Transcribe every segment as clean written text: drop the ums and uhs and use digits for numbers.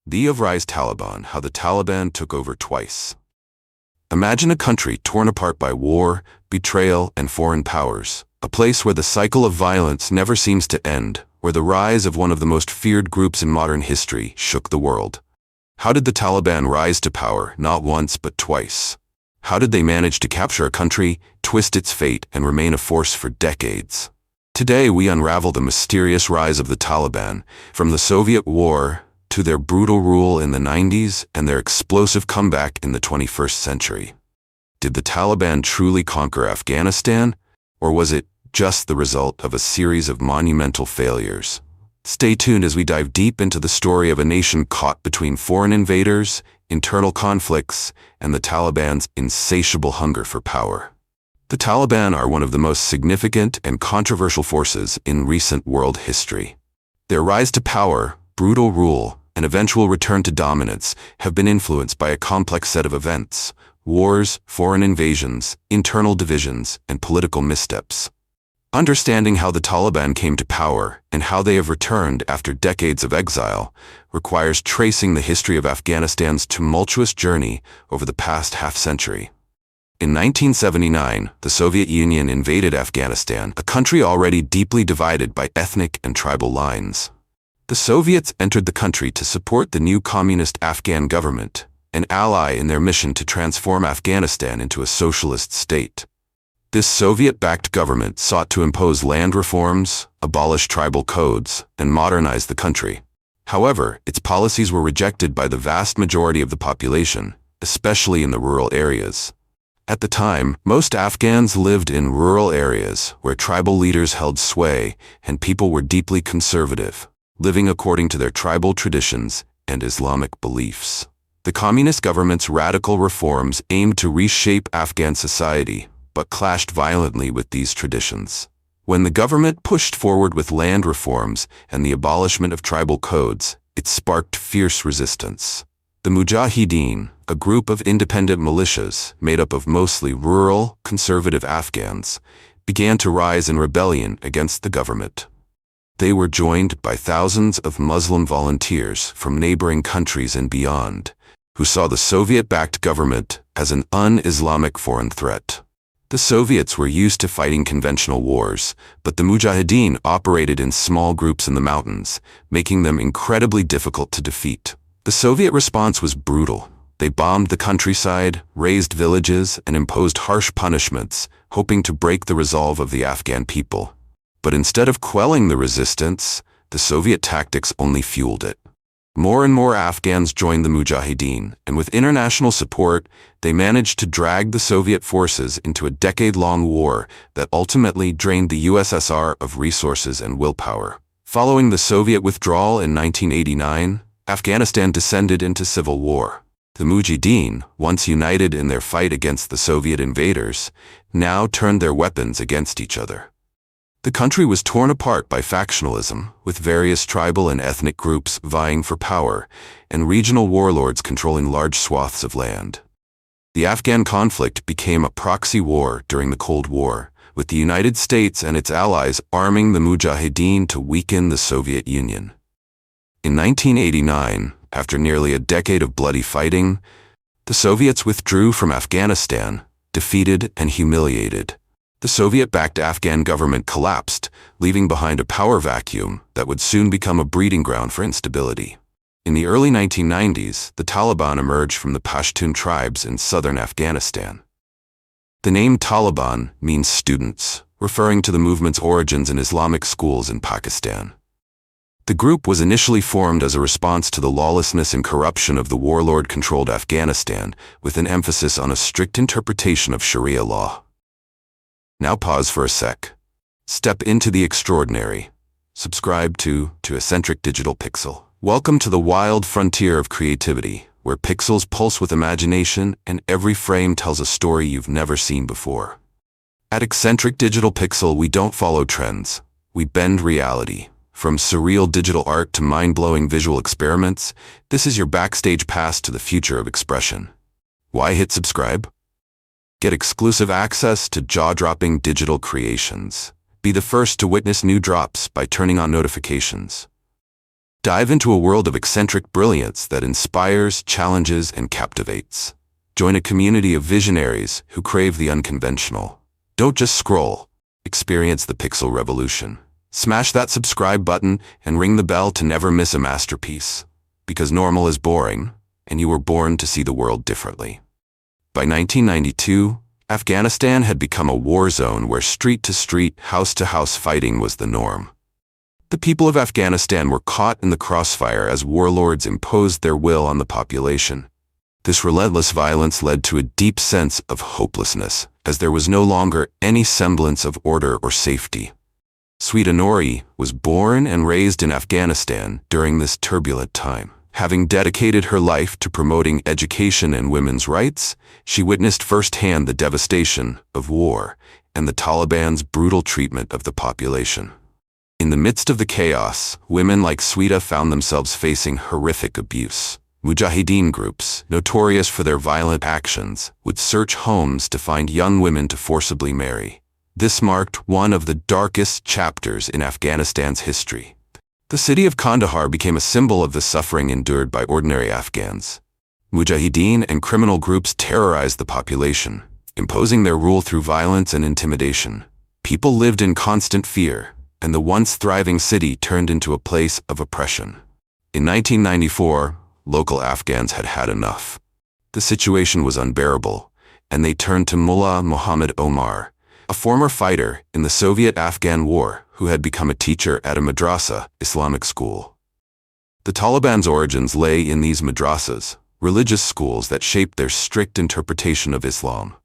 The Rise Taliban, how the Taliban took over twice. Imagine a country torn apart by war, betrayal, and foreign powers, a place where the cycle of violence never seems to end, where the rise of one of the most feared groups in modern history shook the world. How did the Taliban rise to power, not once but twice? How did they manage to capture a country, twist its fate, and remain a force for decades? Today we unravel the mysterious rise of the Taliban, from the Soviet War to their brutal rule in the 90s and their explosive comeback in the 21st century. Did the Taliban truly conquer Afghanistan, or was it just the result of a series of monumental failures? Stay tuned as we dive deep into the story of a nation caught between foreign invaders, internal conflicts, and the Taliban's insatiable hunger for power. The Taliban are one of the most significant and controversial forces in recent world history. Their rise to power, brutal rule, and eventual return to dominance have been influenced by a complex set of events: wars, foreign invasions, internal divisions, and political missteps. Understanding how the Taliban came to power and how they have returned after decades of exile requires tracing the history of Afghanistan's tumultuous journey over the past half-century. In 1979, the Soviet Union invaded Afghanistan, a country already deeply divided by ethnic and tribal lines. The Soviets entered the country to support the new communist Afghan government, an ally in their mission to transform Afghanistan into a socialist state. This Soviet-backed government sought to impose land reforms, abolish tribal codes, and modernize the country. However, its policies were rejected by the vast majority of the population, especially in the rural areas. At the time, most Afghans lived in rural areas where tribal leaders held sway and people were deeply conservative, living according to their tribal traditions and Islamic beliefs. The communist government's radical reforms aimed to reshape Afghan society, but clashed violently with these traditions. When the government pushed forward with land reforms and the abolishment of tribal codes, it sparked fierce resistance. The Mujahideen, a group of independent militias made up of mostly rural, conservative Afghans, began to rise in rebellion against the government. They were joined by thousands of Muslim volunteers from neighboring countries and beyond, who saw the Soviet-backed government as an un-Islamic foreign threat. The Soviets were used to fighting conventional wars, but the Mujahideen operated in small groups in the mountains, making them incredibly difficult to defeat. The Soviet response was brutal. They bombed the countryside, razed villages, and imposed harsh punishments, hoping to break the resolve of the Afghan people. But instead of quelling the resistance, the Soviet tactics only fueled it. More and more Afghans joined the Mujahideen, and with international support, they managed to drag the Soviet forces into a decade-long war that ultimately drained the USSR of resources and willpower. Following the Soviet withdrawal in 1989, Afghanistan descended into civil war. The Mujahideen, once united in their fight against the Soviet invaders, now turned their weapons against each other. The country was torn apart by factionalism, with various tribal and ethnic groups vying for power, and regional warlords controlling large swaths of land. The Afghan conflict became a proxy war during the Cold War, with the United States and its allies arming the Mujahideen to weaken the Soviet Union. In 1989, after nearly a decade of bloody fighting, the Soviets withdrew from Afghanistan, defeated and humiliated. The Soviet-backed Afghan government collapsed, leaving behind a power vacuum that would soon become a breeding ground for instability. In the early 1990s, the Taliban emerged from the Pashtun tribes in southern Afghanistan. The name Taliban means students, referring to the movement's origins in Islamic schools in Pakistan. The group was initially formed as a response to the lawlessness and corruption of the warlord-controlled Afghanistan, with an emphasis on a strict interpretation of Sharia law. Now pause for a sec. Step into the extraordinary. Subscribe to Eccentric Digital Pixel. Welcome to the wild frontier of creativity, where pixels pulse with imagination and every frame tells a story you've never seen before. At Eccentric Digital Pixel, we don't follow trends. We bend reality. From surreal digital art to mind-blowing visual experiments, this is your backstage pass to the future of expression. Why hit subscribe? Get exclusive access to jaw-dropping digital creations. Be the first to witness new drops by turning on notifications. Dive into a world of eccentric brilliance that inspires, challenges, and captivates. Join a community of visionaries who crave the unconventional. Don't just scroll. Experience the pixel revolution. Smash that subscribe button and ring the bell to never miss a masterpiece. Because normal is boring, and you were born to see the world differently. By 1992, Afghanistan had become a war zone where street-to-street, house-to-house fighting was the norm. The people of Afghanistan were caught in the crossfire as warlords imposed their will on the population. This relentless violence led to a deep sense of hopelessness, as there was no longer any semblance of order or safety. Sweeta Nori was born and raised in Afghanistan during this turbulent time. Having dedicated her life to promoting education and women's rights, she witnessed firsthand the devastation of war and the Taliban's brutal treatment of the population. In the midst of the chaos, women like Sweeta found themselves facing horrific abuse. Mujahideen groups, notorious for their violent actions, would search homes to find young women to forcibly marry. This marked one of the darkest chapters in Afghanistan's history. The city of Kandahar became a symbol of the suffering endured by ordinary Afghans. Mujahideen and criminal groups terrorized the population, imposing their rule through violence and intimidation. People lived in constant fear, and the once thriving city turned into a place of oppression. In 1994, local Afghans had had enough. The situation was unbearable, and they turned to Mullah Muhammad Omar, a former fighter in the Soviet-Afghan War who had become a teacher at a madrasa, Islamic school. The Taliban's origins lay in these madrasas, religious schools that shaped their strict interpretation of Islam.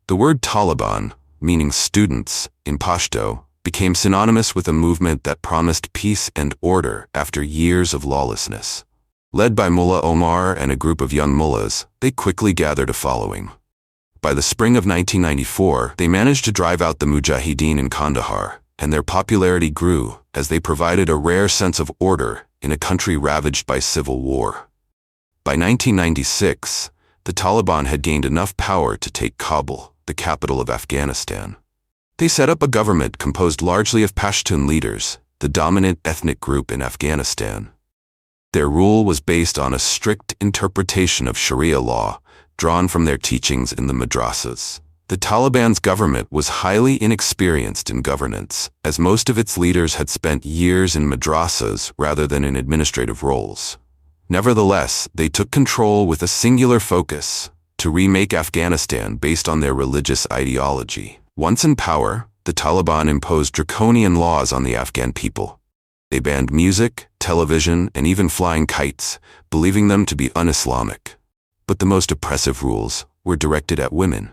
The word Taliban, meaning students, in Pashto, became synonymous with a movement that promised peace and order after years of lawlessness. Led by Mullah Omar and a group of young mullahs, they quickly gathered a following. By the spring of 1994, they managed to drive out the Mujahideen in Kandahar, and their popularity grew as they provided a rare sense of order in a country ravaged by civil war. By 1996, the Taliban had gained enough power to take Kabul, the capital of Afghanistan. They set up a government composed largely of Pashtun leaders, the dominant ethnic group in Afghanistan. Their rule was based on a strict interpretation of Sharia law, drawn from their teachings in the madrasas. The Taliban's government was highly inexperienced in governance, as most of its leaders had spent years in madrasas rather than in administrative roles. Nevertheless, they took control with a singular focus: to remake Afghanistan based on their religious ideology. Once in power, the Taliban imposed draconian laws on the Afghan people. They banned music, television, and even flying kites, believing them to be un-Islamic. But the most oppressive rules were directed at women.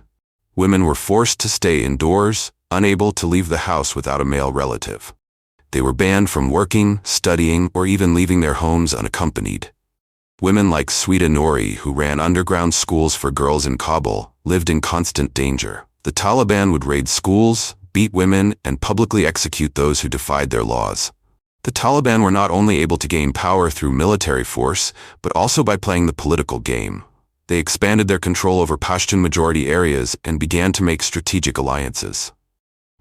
Women were forced to stay indoors, unable to leave the house without a male relative. They were banned from working, studying, or even leaving their homes unaccompanied. Women like Sweeta Nori, who ran underground schools for girls in Kabul, lived in constant danger. The Taliban would raid schools, beat women, and publicly execute those who defied their laws. The Taliban were not only able to gain power through military force, but also by playing the political game. They expanded their control over Pashtun majority areas and began to make strategic alliances.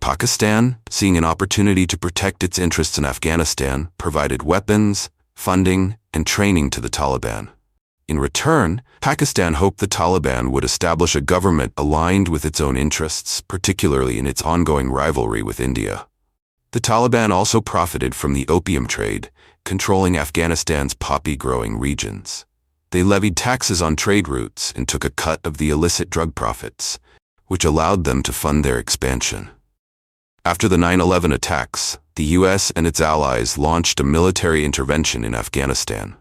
Pakistan, seeing an opportunity to protect its interests in Afghanistan, provided weapons, funding, and training to the Taliban. In return, Pakistan hoped the Taliban would establish a government aligned with its own interests, particularly in its ongoing rivalry with India. The Taliban also profited from the opium trade, controlling Afghanistan's poppy-growing regions. They levied taxes on trade routes and took a cut of the illicit drug profits, which allowed them to fund their expansion. After the 9/11 attacks, the US and its allies launched a military intervention in Afghanistan.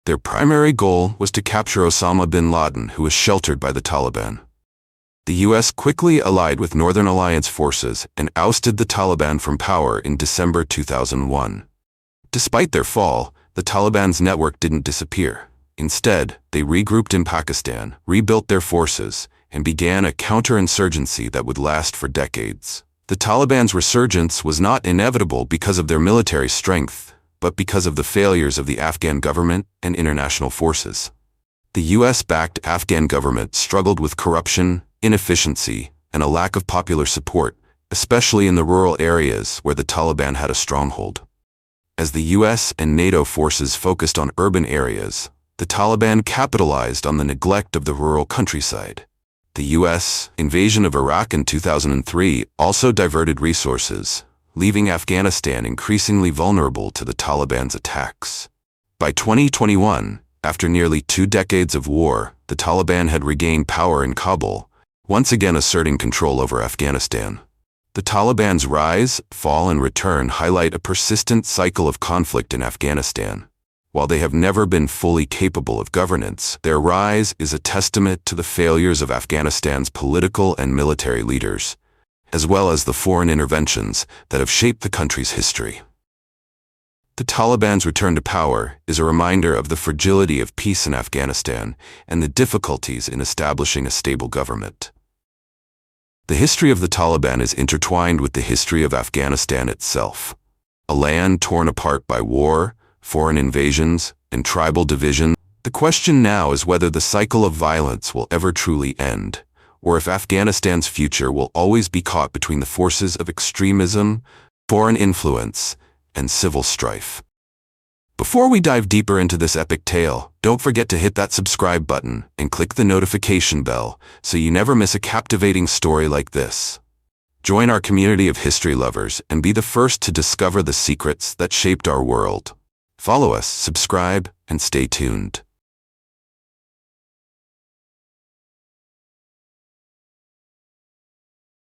Their primary goal was to capture Osama bin Laden, who was sheltered by the Taliban. The US quickly allied with Northern Alliance forces and ousted the Taliban from power in December 2001. Despite their fall, the Taliban's network didn't disappear. Instead, they regrouped in Pakistan, rebuilt their forces, and began a counterinsurgency that would last for decades. The Taliban's resurgence was not inevitable because of their military strength, but because of the failures of the Afghan government and international forces. The US-backed Afghan government struggled with corruption, inefficiency, and a lack of popular support, especially in the rural areas where the Taliban had a stronghold. As the US and NATO forces focused on urban areas, the Taliban capitalized on the neglect of the rural countryside. The US invasion of Iraq in 2003 also diverted resources, leaving Afghanistan increasingly vulnerable to the Taliban's attacks. By 2021, after nearly 2 decades of war, the Taliban had regained power in Kabul, once again asserting control over Afghanistan. The Taliban's rise, fall, and return highlight a persistent cycle of conflict in Afghanistan. While they have never been fully capable of governance, their rise is a testament to the failures of Afghanistan's political and military leaders, as well as the foreign interventions that have shaped the country's history. The Taliban's return to power is a reminder of the fragility of peace in Afghanistan and the difficulties in establishing a stable government. The history of the Taliban is intertwined with the history of Afghanistan itself. A land torn apart by war, foreign invasions, and tribal division. The question now is whether the cycle of violence will ever truly end, or if Afghanistan's future will always be caught between the forces of extremism, foreign influence, and civil strife. Before we dive deeper into this epic tale, don't forget to hit that subscribe button and click the notification bell so you never miss a captivating story like this. Join our community of history lovers and be the first to discover the secrets that shaped our world. Follow us, subscribe, and stay tuned.